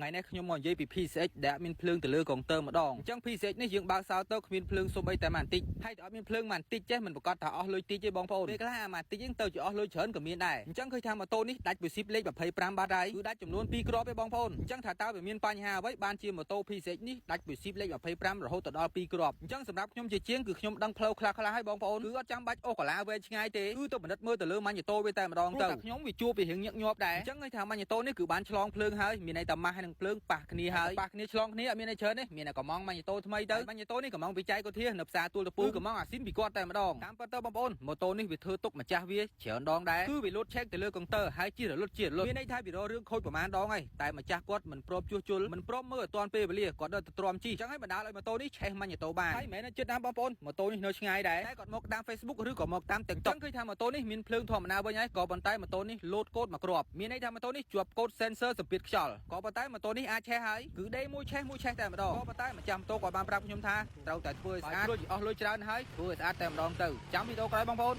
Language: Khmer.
ngày nayខ្ញុំមកនិយាយពី PCX ដែលមានភ្លើងទៅលើកុងទ័រម្ដងអញ្ចឹង PCX នេះយើងបើកសោទៅគ្មានភ្លើងសូម្បីតែបន្តិចហើយតែអត់មានភ្លើងបន្តិចចេះមិនប្រកាសថាអស់លុយតិចទេបងប្អូនពេលខ្លះអាបន្តិចហ្នឹងទៅជាអស់លុយច្រើនក៏មានដែរអញ្ចឹងឃើញថាម៉ូតូនេះដាច់ពីស៊ីបលេខ25បាត់ហើយគឺដាច់ចំនួន2គ្រាប់ទេបងប្អូនអញ្ចឹងថាតើវាមានបញ្ហាអ្វីបានជាម៉ូតូ PCX នេះដាច់ពីស៊ីបលេខ25រហូតដល់2គ្រាប់អញ្ចឹងសម្រាប់ខ្ញុំជាជាងគឺខ្ញុំដឹងផ្លូវខ្លះៗហើយបងប្អូនគឺអត់ចាំបាច់អូកាឡាវែងឆ្ងាយទេគឺទៅពិនិត្យមើលទៅលើម៉ាញ៉ូតូវាតែម្ដងទៅខ្ញុំវាជួបពីរឿងញឹកញាប់ដែរអញ្ចឹងឃើញថាម៉ាញ៉ូតូនេះគឺបានឆ្លងភ្លើងហើយមានន័យថាម៉ាស់ហើយនឹងភ្លើងប៉ះគ្នាហើយប៉ះគ្នាឆ្លងគ្នាអត់មានអីច្រើនទេមានតែកំងម៉ាញ៉ូតូថ្មីទៅម៉ាញ៉ូតូនេះកំងវិច័យកុធានៅផ្សារទួលតពូកំងអាស៊ីនពីគាត់តែម្ដងតាមពិតទៅបងប្អូនម៉ូតូនេះវាធ្វើទុកម្ចាស់វាច្រើនដងដែរគឺវាលូតឆែកទៅលើកុងទ័រហើយជិះរលត់មានន័យថាវារករឿងខូចប្រមាណដងហើយតែម្ចាស់គាត់មិនព្រមជួសជុលមិនព្រមមើលឲ្យទាន់ពេលវេលាគាត់ដល់ទៅទ្រាំជីអញ្ចឹងហើយបណ្ដាលឲ្យម៉ូតូនេះឆេះម៉ាញ៉ូតូបានហើយមិនមែនចិត្តណាបងប្អូនម៉ូតូនេះនៅឆ្ងាយដែរតែគាត់មកតាម Facebook ឬក៏មកតាម TikTok ឃើញថាម៉ូតូនេះមានភ្លើងធម្មតាវិញហើយក៏ប៉ុន្តែម៉ូតូនេះលោតកូដមកគ្រាប់មានន័យថាម៉ូតូនេះជាប់កូដ sensor សម្ពាធខ្យល់ក៏ប៉ុន្តែម៉ូតូនេះអាចឆេះហើយគឺដេមួយឆេះតែម្ដងក៏ប៉ុន្តែម្ចាស់ម៉ូតូគាត់បានប្រាប់ខ្ញុំថាត្រូវតែធ្វើឲ្យស្អាតព្រោះអស់លុយច្រើនហើយធ្វើឲ្យស្អាតតែម្ដងទៅចាំវីដេអូក្រោយបងប្អូន